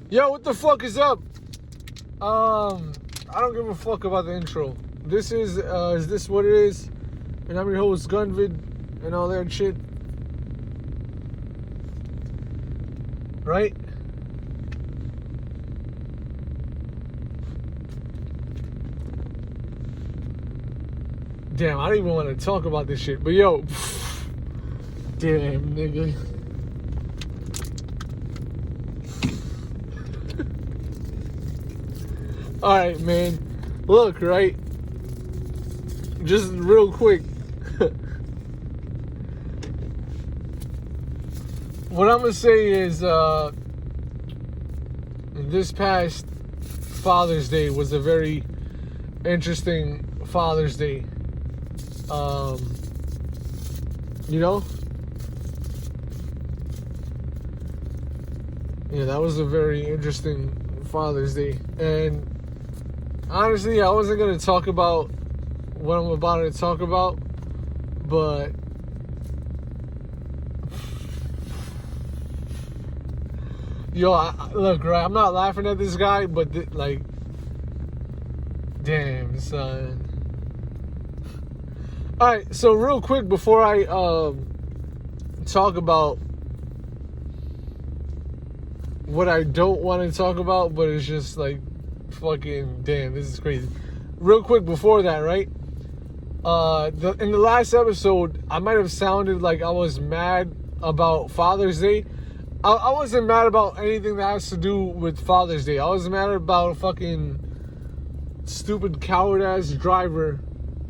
Yo, what the fuck is up? I don't give a fuck about the intro. This is this what it is? And I'm your host, Gunvid, and all that shit. Right? Damn, I don't even want to talk about this shit. But yo, damn, nigga. Alright, man. Look, right? Just real quick. What I'm going to say is, this past Father's Day was a very interesting Father's Day. You know? Yeah, that was a very interesting Father's Day. And honestly, I wasn't going to talk about what I'm about to talk about, but yo, look, right, I'm not laughing at this guy, but like, damn, son. Alright, so real quick before I talk about what I don't want to talk about, but it's just like, fucking damn, this is crazy. Real quick before that, right? In the last episode, I might have sounded like I was mad about Father's Day. I wasn't mad about anything that has to do with Father's Day. I was mad about a fucking stupid coward-ass driver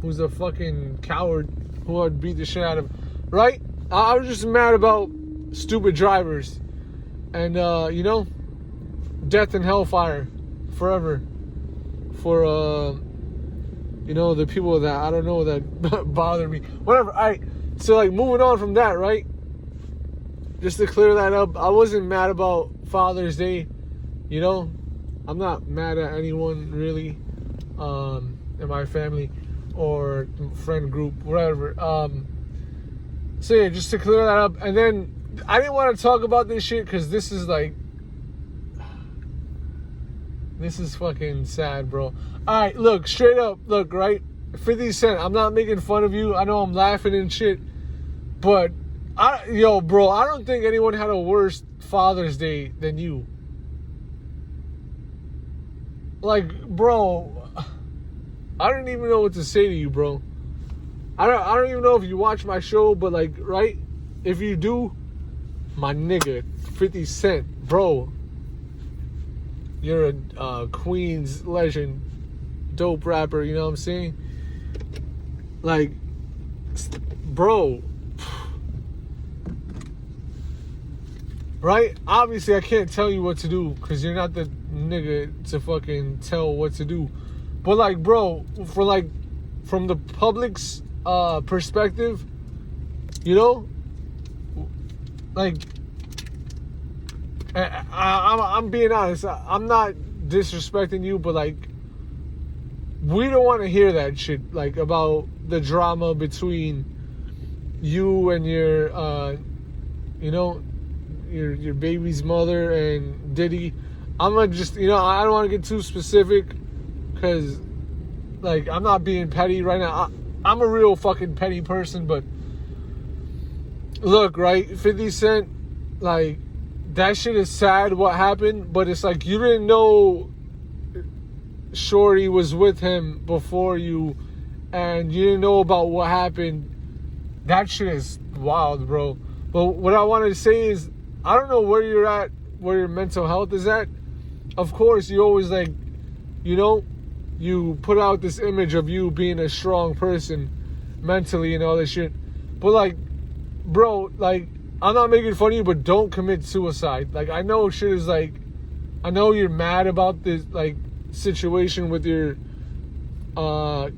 who's a fucking coward who would beat the shit out of him, right? I was just mad about stupid drivers. And, you know, death and hellfire forever for, you know, the people that, I don't know, that bother me. Whatever, alright. So, like, moving on from that, right? Just to clear that up, I wasn't mad about Father's Day, you know? I'm not mad at anyone, really, in my family or friend group, whatever. So, yeah, just to clear that up. And then, I didn't want to talk about this shit because this is, like, this is fucking sad, bro. Alright, look, straight up, look, right? 50 Cent, I'm not making fun of you. I know I'm laughing and shit. But, yo, bro, I don't think anyone had a worse Father's Day than you. Like, bro, I don't even know what to say to you, bro. I don't even know if you watch my show, but, like, right? If you do, my nigga, 50 Cent, bro. You're a Queens legend, dope rapper, you know what I'm saying? Like, bro. Right? Obviously, I can't tell you what to do because you're not the nigga to fucking tell what to do. But, like, bro, for, like, from the public's perspective, you know? Like, I'm being honest. I'm not disrespecting you, but, like, we don't want to hear that shit, like, about the drama between you and your, you know, your baby's mother and Diddy. I'm gonna just, you know, I don't want to get too specific because, like, I'm not being petty right now. I'm a real fucking petty person, but look, right, 50 Cent, like, that shit is sad what happened, but it's like you didn't know Shorty was with him before you, and you didn't know about what happened. That shit is wild, bro. But what I wanted to say is, I don't know where you're at, where your mental health is at. Of course, you always, like, you know, you put out this image of you being a strong person mentally and all this shit. But, like, bro, like, I'm not making fun of you, but don't commit suicide. Like, I know shit is, like, I know you're mad about this, like, situation with your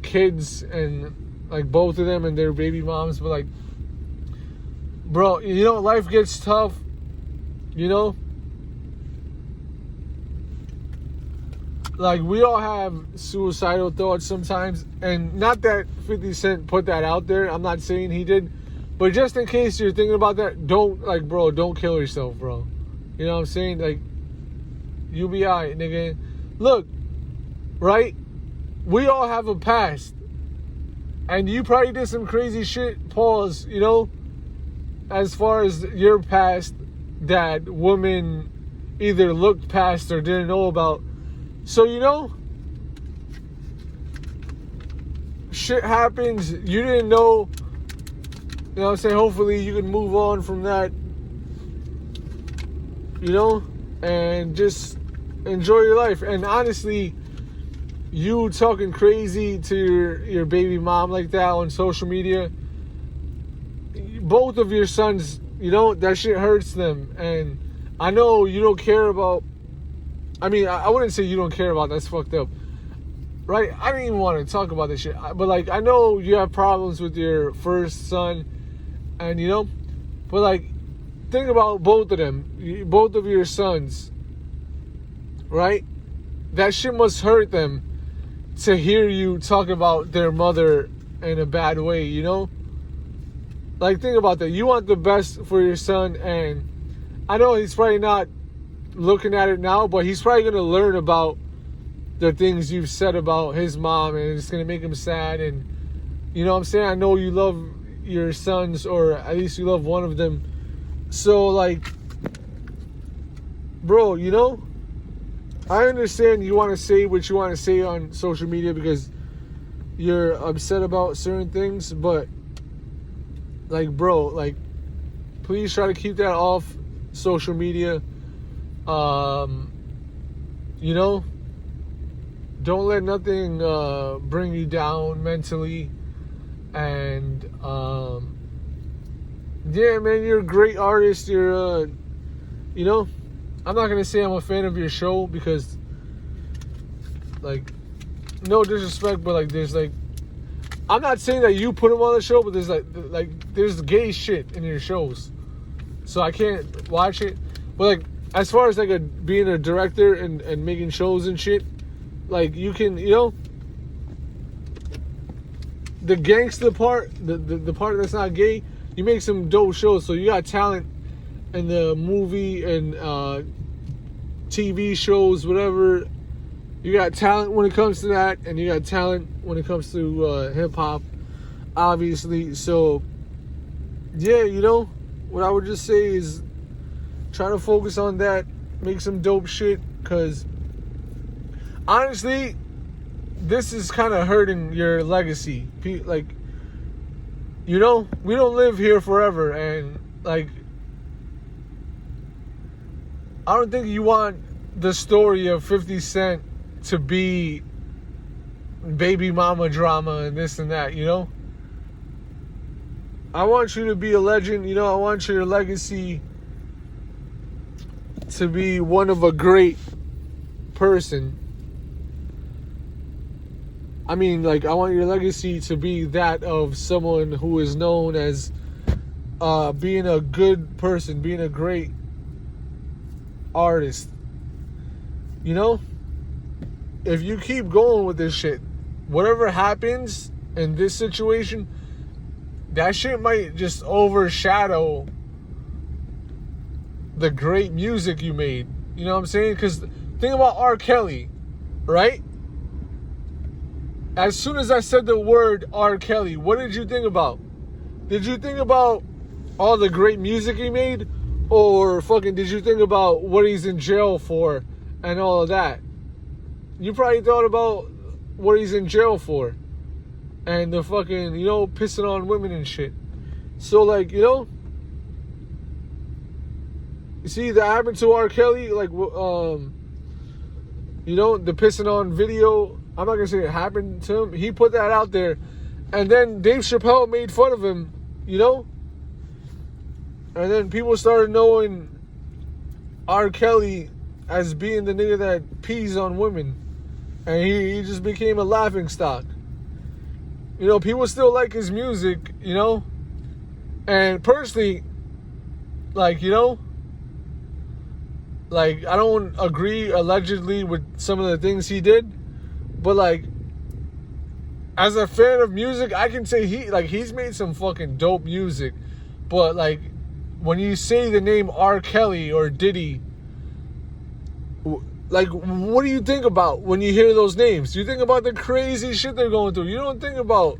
kids and, like, both of them and their baby moms, but, like, bro, you know, life gets tough, you know? Like, we all have suicidal thoughts sometimes, and not that 50 Cent put that out there, I'm not saying he did, but just in case you're thinking about that, don't, like, bro, don't kill yourself, bro. You know what I'm saying? Like, You'll be alright, nigga. Look, right? We all have a past. And you probably did some crazy shit, pause, you know, as far as your past that women either looked past or didn't know about. So, you know, shit happens. You didn't know. You know what I'm saying? Hopefully you can move on from that. You know? And just enjoy your life. And honestly, you talking crazy to your baby mom like that on social media, both of your sons, you know, that shit hurts them. And I know you don't care about, I mean, I wouldn't say you don't care about, that's fucked up. Right? I didn't even want to talk about this shit. But, like, I know you have problems with your first son. And, you know, but, like, think about both of them. Both of your sons. Right? That shit must hurt them to hear you talk about their mother in a bad way, you know? Like, think about that. You want the best for your son. And I know he's probably not looking at it now, but he's probably going to learn about the things you've said about his mom, and it's going to make him sad. And, you know what I'm saying? I know you love your sons, or at least you love one of them. So, like, bro, you know, I understand you want to say what you want to say on social media because you're upset about certain things, but, like, bro, like, please try to keep that off social media. You know, don't let nothing bring you down mentally. And yeah, man, you're a great artist. You're you know, I'm not gonna say I'm a fan of your show because, like, no disrespect, but, like, there's, like, I'm not saying that you put him on the show, but there's there's gay shit in your shows, so I can't watch it. But, like, as far as, like, being a director and making shows and shit, like, you can, you know, the gangster part, the part that's not gay, you make some dope shows. So you got talent in the movie and TV shows, whatever. You got talent when it comes to that, and you got talent when it comes to hip hop, obviously. So yeah, you know, what I would just say is try to focus on that, make some dope shit, because honestly, this is kind of hurting your legacy. Like, you know, we don't live here forever, and, like, I don't think you want the story of 50 Cent to be baby mama drama and this and that, you know? I want you to be a legend, you know? I want your legacy to be one of a great person. I mean, like, I want your legacy to be that of someone who is known as being a good person, being a great artist. You know? If you keep going with this shit, whatever happens in this situation, that shit might just overshadow the great music you made. You know what I'm saying? Because think about R. Kelly, right? As soon as I said the word R. Kelly, what did you think about? Did you think about all the great music he made? Or fucking did you think about what he's in jail for and all of that? You probably thought about what he's in jail for. And the fucking, you know, pissing on women and shit. So, like, you know, you see that happened to R. Kelly, like, you know, the pissing on video. I'm not gonna say it happened to him. He put that out there, and then Dave Chappelle made fun of him, you know. And then people started knowing R. Kelly as being the nigga that pees on women, and he just became a laughingstock. You know, people still like his music, you know. And personally, like, you know, like, I don't agree allegedly with some of the things he did, but, like, as a fan of music, I can say he's made some fucking dope music. But, like, when you say the name R. Kelly or Diddy, Like, what do you think about when you hear those names? You think about the crazy shit they're going through. You don't think about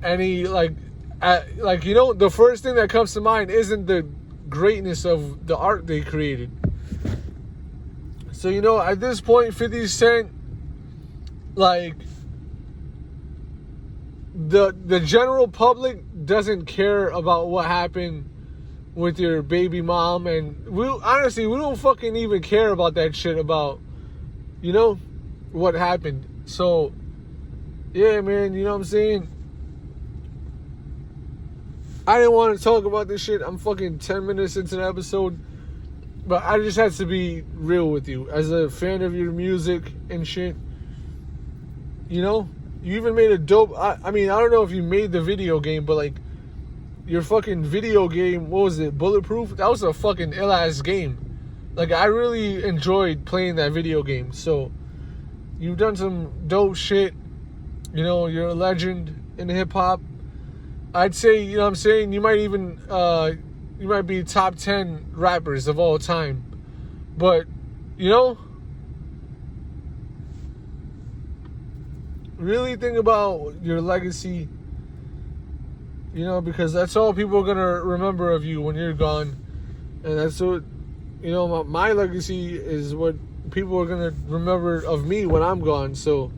any, like, the first thing that comes to mind isn't the greatness of the art they created. So, at this point, 50 Cent, like, the general public doesn't care about what happened with your baby mom, and we don't fucking even care about that shit about, what happened. So, yeah, man, you know what I'm saying? I didn't want to talk about this shit. I'm fucking 10 minutes into the episode, but I just had to be real with you. As a fan of your music and shit, you even made a dope, I mean, I don't know if you made the video game, but like, your fucking video game, what was it, Bulletproof? That was a fucking ill-ass game. Like, I really enjoyed playing that video game. So, you've done some dope shit. You're a legend in hip-hop. I'd say, you might even, you might be top 10 rappers of all time. But, really think about your legacy. Because that's all people are going to remember of you when you're gone. And that's what, my legacy is what people are going to remember of me when I'm gone. So,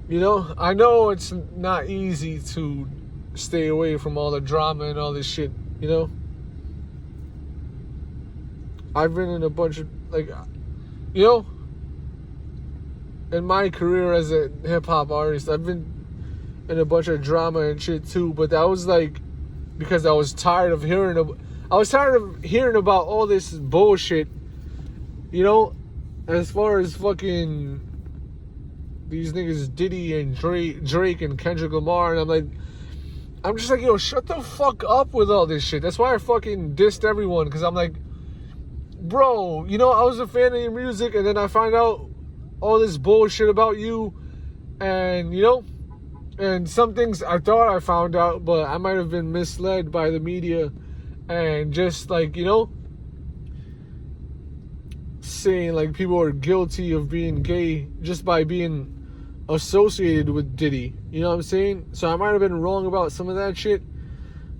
I know it's not easy to stay away from all the drama and all this shit, I've been in a bunch of, like, in my career as a hip-hop artist, I've been and a bunch of drama and shit too, but that was like because I was tired of hearing about all this bullshit, as far as fucking these niggas Diddy and Drake and Kendrick Lamar, and I'm just like, shut the fuck up with all this shit. That's why I fucking dissed everyone, because I'm like, bro, I was a fan of your music, and then I find out all this bullshit about you, and and some things I thought I found out, but I might have been misled by the media and just like, saying like people are guilty of being gay just by being associated with Diddy. You know what I'm saying? So I might have been wrong about some of that shit,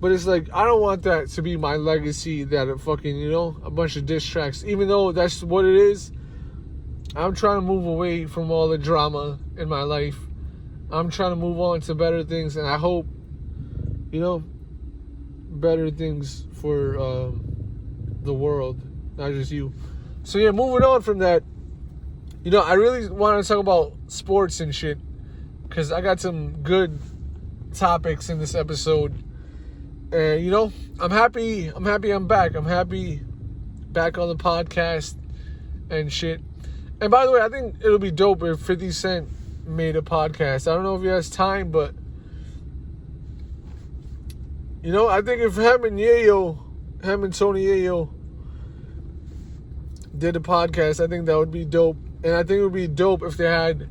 but it's like, I don't want that to be my legacy, that it fucking, a bunch of diss tracks, even though that's what it is. I'm trying to move away from all the drama in my life. I'm trying to move on to better things, and I hope, better things for the world, not just you. So yeah, moving on from that, I really want to talk about sports and shit, because I got some good topics in this episode. And, I'm happy I'm back. I'm happy back on the podcast and shit. And by the way, I think it'll be dope if 50 Cent made a podcast. I don't know if he has time, but I think if him and Tony Yayo did a podcast, I think that would be dope. And I think it would be dope if they had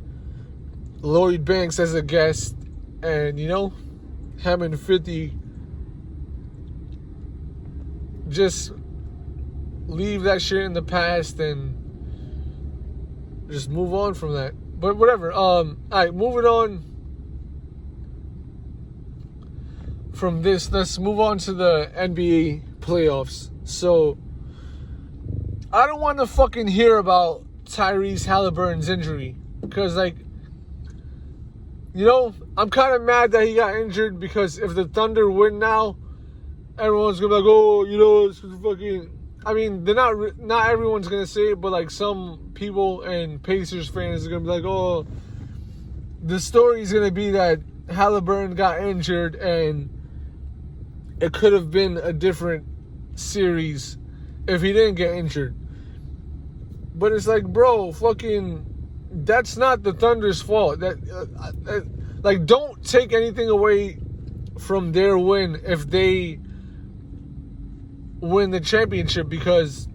Lloyd Banks as a guest, and him and 50 just leave that shit in the past and just move on from that. But whatever. Alright, moving on from this, let's move on to the NBA playoffs. So, I don't want to fucking hear about Tyrese Halliburton's injury, because, like, I'm kind of mad that he got injured, because if the Thunder win now, everyone's gonna be like, oh, it's fucking. I mean, not everyone's gonna say it, but like some people and Pacers fans are gonna be like, oh, the story's gonna be that Halliburton got injured and it could have been a different series if he didn't get injured. But it's like, bro, fucking, that's not the Thunder's fault. Like, don't take anything away from their win if they win the championship, because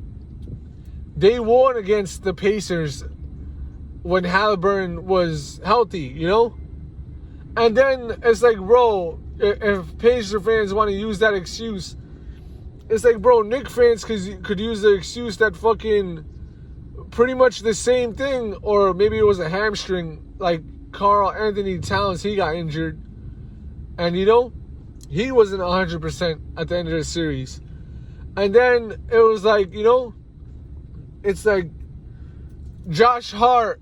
they won against the Pacers when Halliburton was healthy, And then it's like, bro, if Pacer fans want to use that excuse, it's like, bro, Knicks fans could use the excuse that fucking pretty much the same thing, or maybe it was a hamstring, like Karl Anthony Towns, he got injured. And, you know, he wasn't 100% at the end of the series. And then it was like, you know, it's like Josh Hart,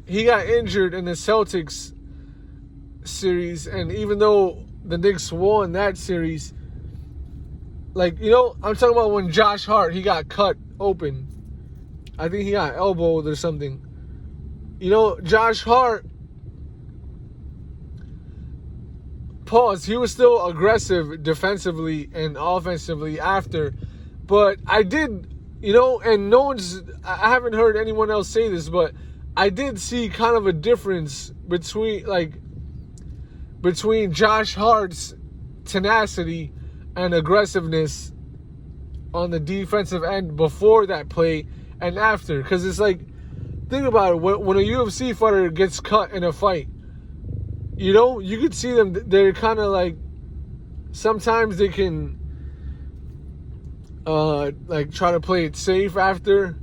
he got injured in the Celtics series. And even though the Knicks won that series, like, you know, I'm talking about when Josh Hart, he got cut open. I think he got elbowed or something. You know, Josh Hart, pause, he was still aggressive defensively and offensively after. But I did, you know, and I haven't heard anyone else say this, but I did see kind of a difference between Josh Hart's tenacity and aggressiveness on the defensive end before that play and after. Because it's like, think about it, when a UFC fighter gets cut in a fight, you know, you could see them, they're kind of like, sometimes they can like try to play it safe after.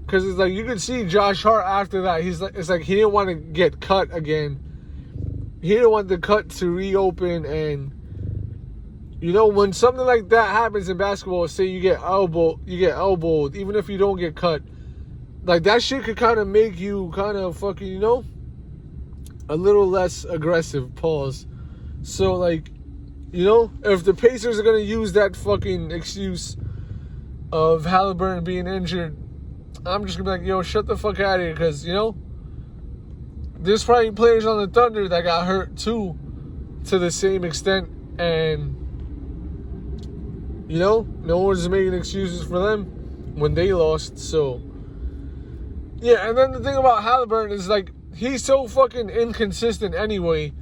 Because it's like, you could see Josh Hart after that, it's like he didn't want to get cut again. He didn't want the cut to reopen. And, you know, when something like that happens in basketball, say you get elbowed, even if you don't get cut, like that shit could kind of make you kind of fucking, you know, a little less aggressive, pause. So, like, you know, if the Pacers are going to use that fucking excuse of Halliburton being injured, I'm just going to be like, yo, shut the fuck out of here. Because, you know, there's probably players on the Thunder that got hurt too, to the same extent. And, you know, no one's making excuses for them when they lost. So, yeah, and then the thing about Halliburton is, like, he's so fucking inconsistent anyway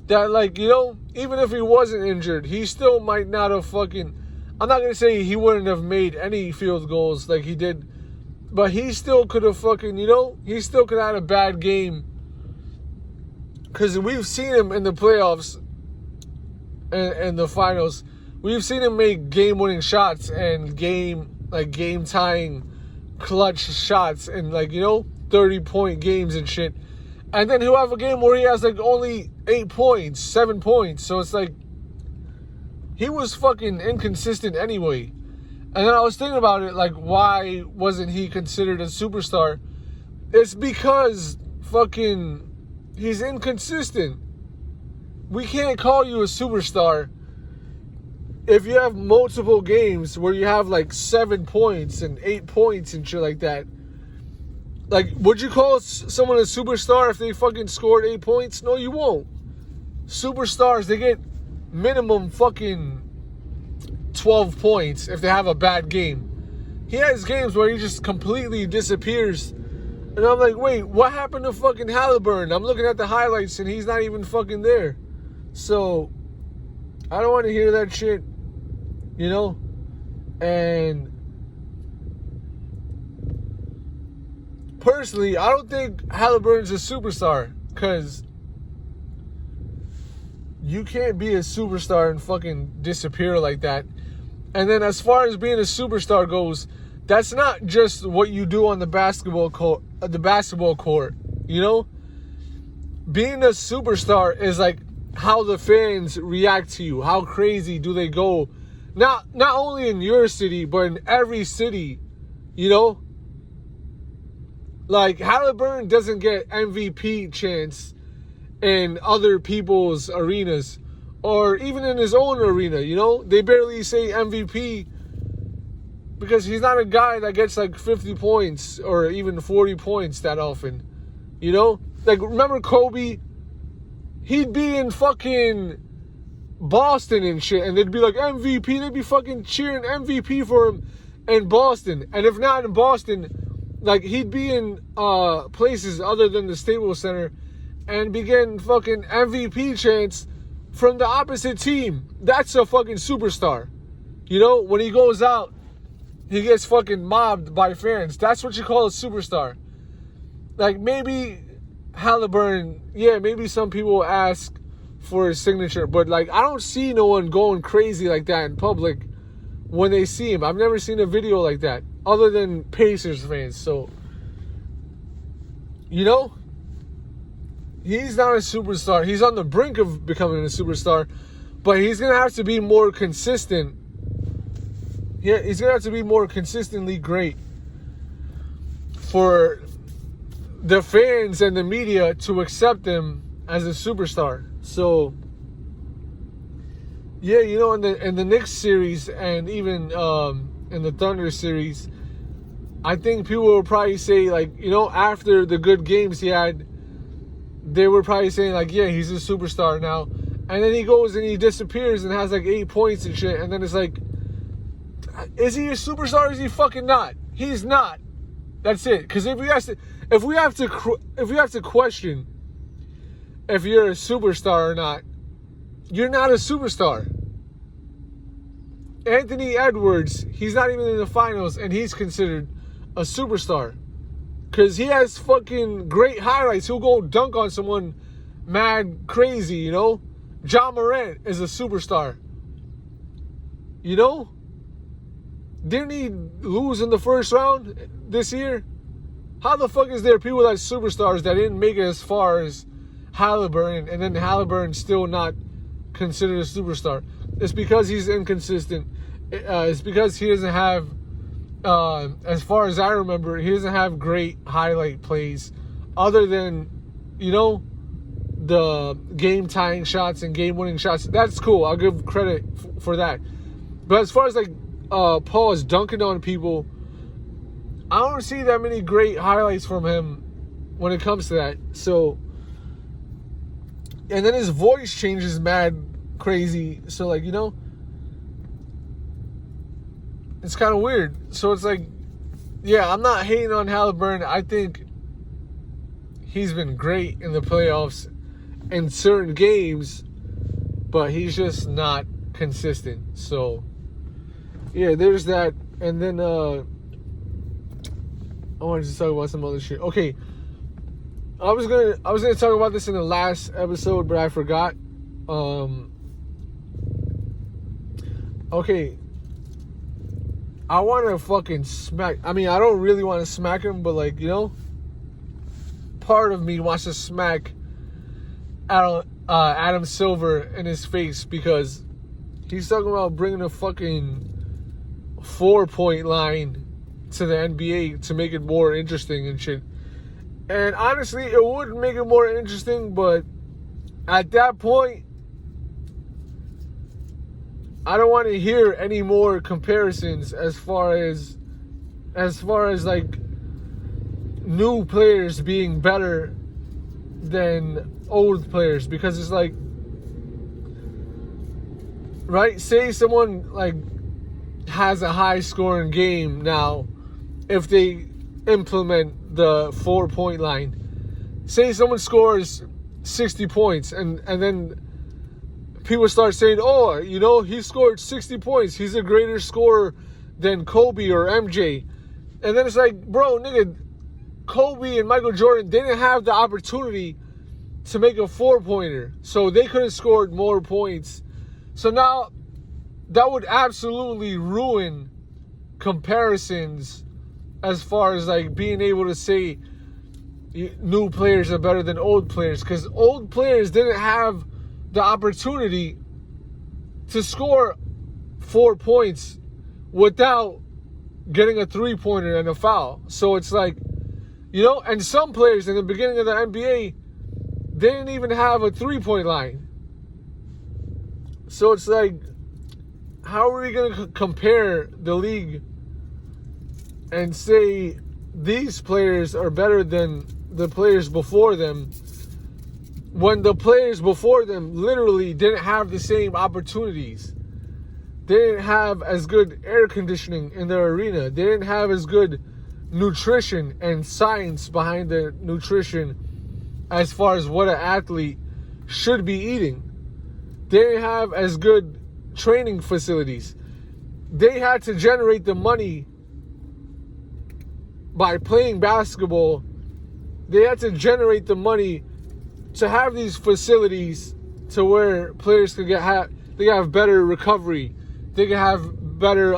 that, like, you know, even if he wasn't injured, he still might not have fucking... I'm not going to say he wouldn't have made any field goals like he did, but he still could have fucking, you know, he still could have had a bad game. Because we've seen him in the playoffs and the finals. We've seen him make game-winning shots and game-tying clutch shots and, like, you know, 30-point games and shit. And then he'll have a game where he has, like, only 8 points, 7 points. So it's like, he was fucking inconsistent anyway. And then I was thinking about it, like, why wasn't he considered a superstar? It's because fucking he's inconsistent. We can't call you a superstar if you have multiple games where you have, like, 7 points and 8 points and shit like that. Like, would you call someone a superstar if they fucking scored 8 points? No, you won't. Superstars, they get minimum fucking 12 points if they have a bad game. He has games where he just completely disappears. And I'm like, wait, what happened to fucking Halliburton? I'm looking at the highlights and he's not even fucking there. So, I don't want to hear that shit, you know? And personally, I don't think Halliburton's a superstar, because you can't be a superstar and fucking disappear like that. And then as far as being a superstar goes, that's not just what you do on the basketball court, you know? Being a superstar is like how the fans react to you. How crazy do they go? Not only in your city, but in every city, you know? Like, Halliburton doesn't get MVP chance in other people's arenas, or even in his own arena, you know? They barely say MVP because he's not a guy that gets like 50 points or even 40 points that often, you know? Like, remember Kobe? He'd be in fucking Boston and shit, and they'd be like, MVP, they'd be fucking cheering MVP for him in Boston. And if not in Boston, like, he'd be in places other than the Staples Center and be getting fucking MVP chants from the opposite team. That's a fucking superstar. You know, when he goes out, he gets fucking mobbed by fans. That's what you call a superstar. Like, maybe Halliburton, yeah, maybe some people ask for his signature, but, like, I don't see no one going crazy like that in public when they see him. I've never seen a video like that other than Pacers fans. So, you know, he's not a superstar. He's on the brink of becoming a superstar, but he's going to have to be more consistent. Yeah, he's going to have to be more consistently great for the fans and the media to accept him as a superstar. So, yeah, you know, in the Knicks series and even in the Thunder series, I think people will probably say, like, you know, after the good games he had, they were probably saying, like, yeah, he's a superstar now. And then he goes and he disappears and has, like, 8 points and shit. And then it's like, is he a superstar or is he fucking not? He's not. That's it. Because if we have to question if you're a superstar or not, you're not a superstar. Anthony Edwards, he's not even in the finals, and he's considered a superstar. Because he has fucking great highlights. He'll go dunk on someone mad crazy, you know? Ja Morant is a superstar. You know? Didn't he lose in the first round this year? How the fuck is there people that are superstars that didn't make it as far as Halliburton, and then Halliburton still not considered a superstar? It's because he's inconsistent. It's because he doesn't have, as far as I remember, he doesn't have great highlight plays other than, you know, the game-tying shots and game-winning shots. That's cool. I'll give credit for that. But as far as, like, Paul is dunking on people, I don't see that many great highlights from him when it comes to that. So, and then his voice changes mad crazy. So, like, you know, it's kind of weird. So it's like, yeah, I'm not hating on Halliburton. I think he's been great in the playoffs in certain games, but he's just not consistent. So, yeah, there's that. And then I wanted to talk about some other shit. Okay, I was gonna talk about this in the last episode, but I forgot. Okay, I want to fucking smack. I mean, I don't really want to smack him, but, like, you know, part of me wants to smack Adam Silver in his face because he's talking about bringing a fucking 4-point line to the NBA to make it more interesting and shit. And honestly, it would make it more interesting, but at that point, I don't want to hear any more comparisons as far as like new players being better than old players, because it's like, right? Say someone like has a high scoring game now, if they implement the 4-point line. Say someone scores 60 points and then people start saying, oh, you know, he scored 60 points. He's a greater scorer than Kobe or MJ. And then it's like, bro, nigga, Kobe and Michael Jordan didn't have the opportunity to make a 4-pointer. So they could have scored more points. So now that would absolutely ruin comparisons as far as, like, being able to say new players are better than old players. Because old players didn't have the opportunity to score 4 points without getting a 3-pointer and a foul. So it's like, you know, and some players in the beginning of the NBA didn't even have a 3-point line. So it's like, how are we going to compare the league and say these players are better than the players before them when the players before them literally didn't have the same opportunities? They didn't have as good air conditioning in their arena. They didn't have as good nutrition and science behind their nutrition as far as what an athlete should be eating. They didn't have as good training facilities. They had to generate the money by playing basketball. They had to generate the money to have these facilities to where players could they have better recovery. They could have better,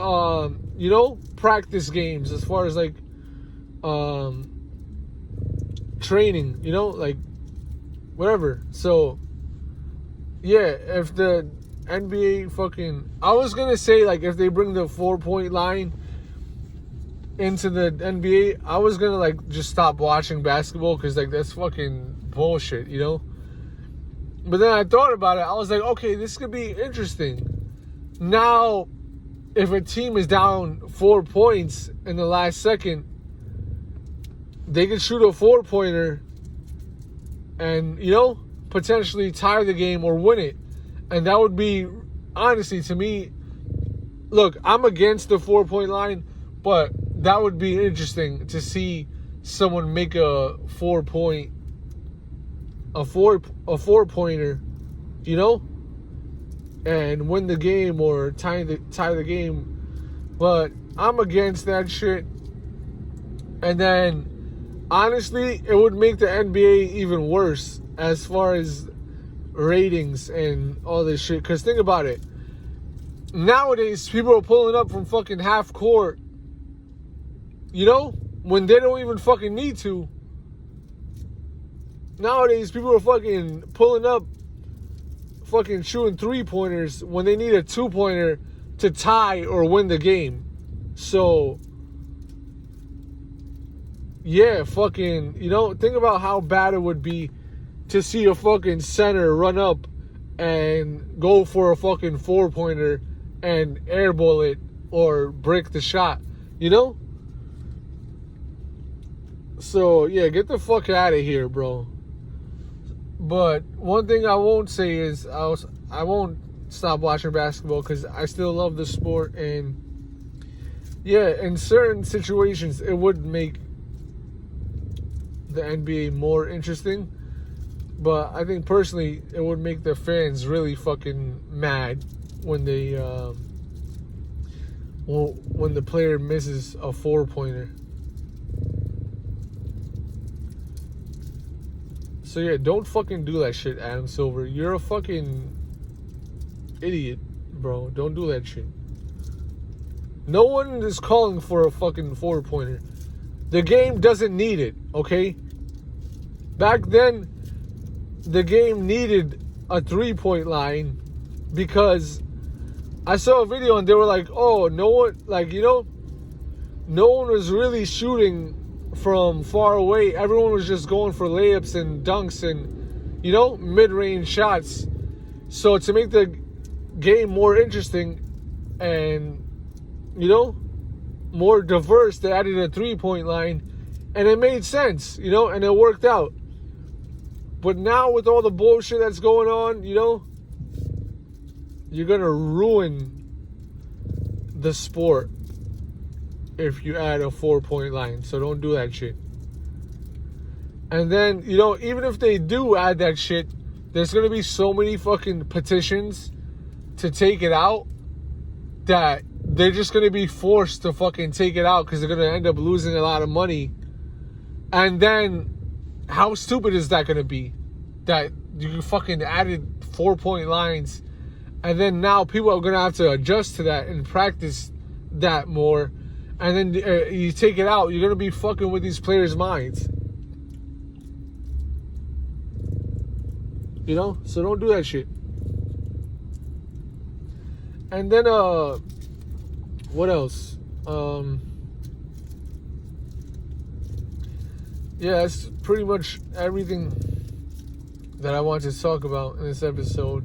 you know, practice games as far as, like, training, you know, like whatever. So yeah, if the NBA fucking, I was gonna say like if they bring the 4-point line into the NBA, I was gonna like just stop watching basketball because like that's fucking bullshit, you know. But then I thought about it. I was like, okay, this could be interesting. Now, if a team is down 4 points in the last second, they could shoot a 4-pointer and, you know, potentially tie the game or win it. And that would be, honestly, to me, look, I'm against the 4-point line, but that would be interesting to see someone make a 4-pointer, you know, and win the game or tie the game. But I'm against that shit. And then, honestly, it would make the NBA even worse as far as ratings and all this shit. Because think about it. Nowadays, people are pulling up from fucking half court, you know, when they don't even fucking need to. Nowadays, people are fucking pulling up, fucking shooting 3-pointers when they need a 2-pointer to tie or win the game. So, yeah, fucking, you know, think about how bad it would be to see a fucking center run up and go for a fucking 4-pointer and airball it or break the shot, you know? So, yeah, get the fuck out of here, bro. But one thing I won't say is I won't stop watching basketball because I still love the sport. And, yeah, in certain situations, it would make the NBA more interesting. But I think personally, it would make the fans really fucking mad when they, when the player misses a 4-pointer. So yeah, don't fucking do that shit, Adam Silver. You're a fucking idiot, bro. Don't do that shit. No one is calling for a fucking 4-pointer. The game doesn't need it, okay? Back then, the game needed a 3-point line because I saw a video and they were like, oh, no one, like, you know, no one was really shooting from far away. Everyone was just going for layups and dunks and, you know, mid-range shots. So to make the game more interesting and, you know, more diverse, they added a 3-point line and it made sense, you know, and it worked out. But now with all the bullshit that's going on, you know, you're going to ruin the sport if you add a 4-point line. So don't do that shit. And then, you know, even if they do add that shit, there's going to be so many fucking petitions to take it out that they're just going to be forced to fucking take it out because they're going to end up losing a lot of money. And then how stupid is that going to be? That you fucking added 4-point lines and then now people are going to have to adjust to that and practice that more. And then you take it out, you're going to be fucking with these players' minds. You know? So don't do that shit. And then, what else? Yeah, that's pretty much everything that I want to talk about in this episode.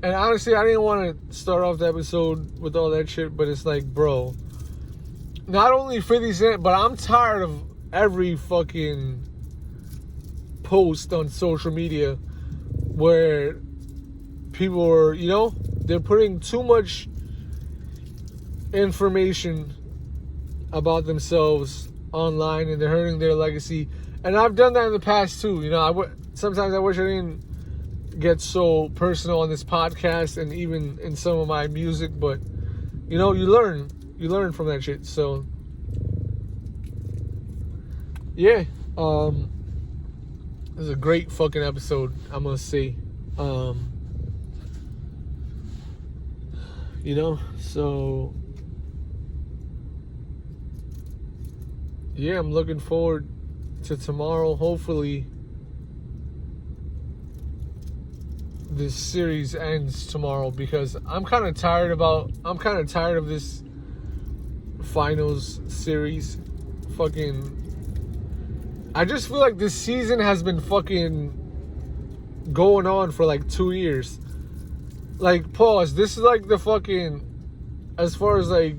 And honestly, I didn't want to start off the episode with all that shit, but it's like, bro, not only 50 Cent, but I'm tired of every fucking post on social media where people are, you know, they're putting too much information about themselves online and they're hurting their legacy. And I've done that in the past too. You know, sometimes I wish I didn't get so personal on this podcast and even in some of my music, but you know, you learn from that shit. So yeah, this is a great fucking episode, I'm gonna say. You know, so yeah, I'm looking forward to tomorrow. Hopefully, this series ends tomorrow because I'm kind of tired of this finals series. I just feel like this season has been fucking going on for like 2 years. Like, pause. This is like the fucking, as far as like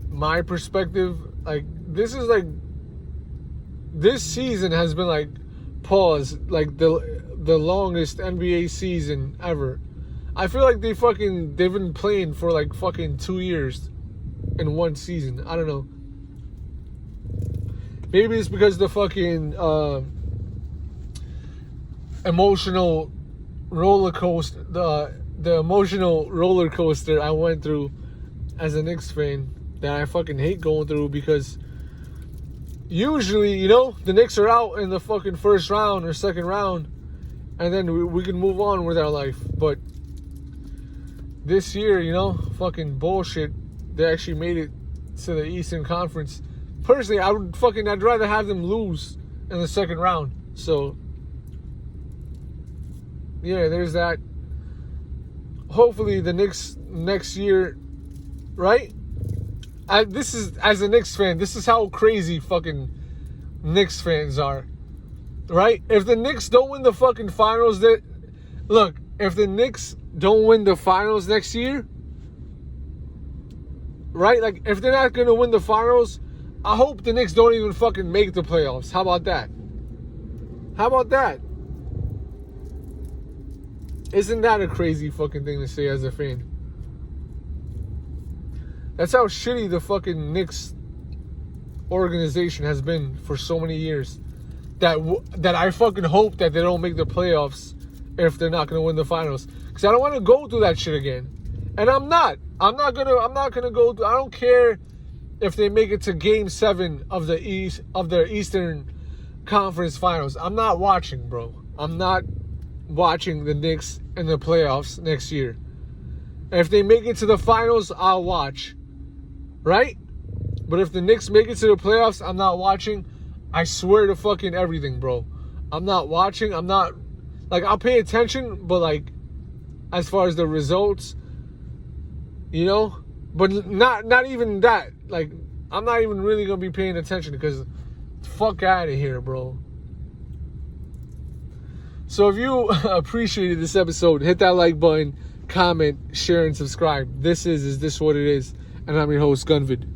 my perspective, like this season has been like, pause, like the longest NBA season ever. I feel like they've been playing for like fucking 2 years in one season. I don't know. Maybe it's because the fucking emotional roller coaster, the emotional roller coaster I went through as a Knicks fan that I fucking hate going through, because usually, you know, the Knicks are out in the fucking first round or second round, and then we can move on with our life. But this year, you know, fucking bullshit. They actually made it to the Eastern Conference. Personally, I'd rather have them lose in the second round. So, yeah, there's that. Hopefully the Knicks next year, right? This is, as a Knicks fan, this is how crazy fucking Knicks fans are, right? If the Knicks don't win the fucking finals, if the Knicks don't win the finals next year, right? Like, if they're not gonna win the finals, I hope the Knicks don't even fucking make the playoffs. How about that? How about that? Isn't that a crazy fucking thing to say as a fan? That's how shitty the fucking Knicks organization has been for so many years. That I fucking hope that they don't make the playoffs if they're not gonna win the finals. Because I don't want to go through that shit again. And I'm not gonna go through. I don't care if they make it to Game 7 of their Eastern Conference Finals. I'm not watching, bro. I'm not watching the Knicks in the playoffs next year. And if they make it to the finals, I'll watch. Right? But if the Knicks make it to the playoffs, I'm not watching. I swear to fucking everything, bro. I'm not watching. I'm not, like, I'll pay attention, but like, as far as the results, you know, but not even that. Like, I'm not even really gonna be paying attention, because fuck out of here, bro. So if you appreciated this episode, hit that like button, comment, share, and subscribe. This is this what it is? And I'm your host, Gunvid.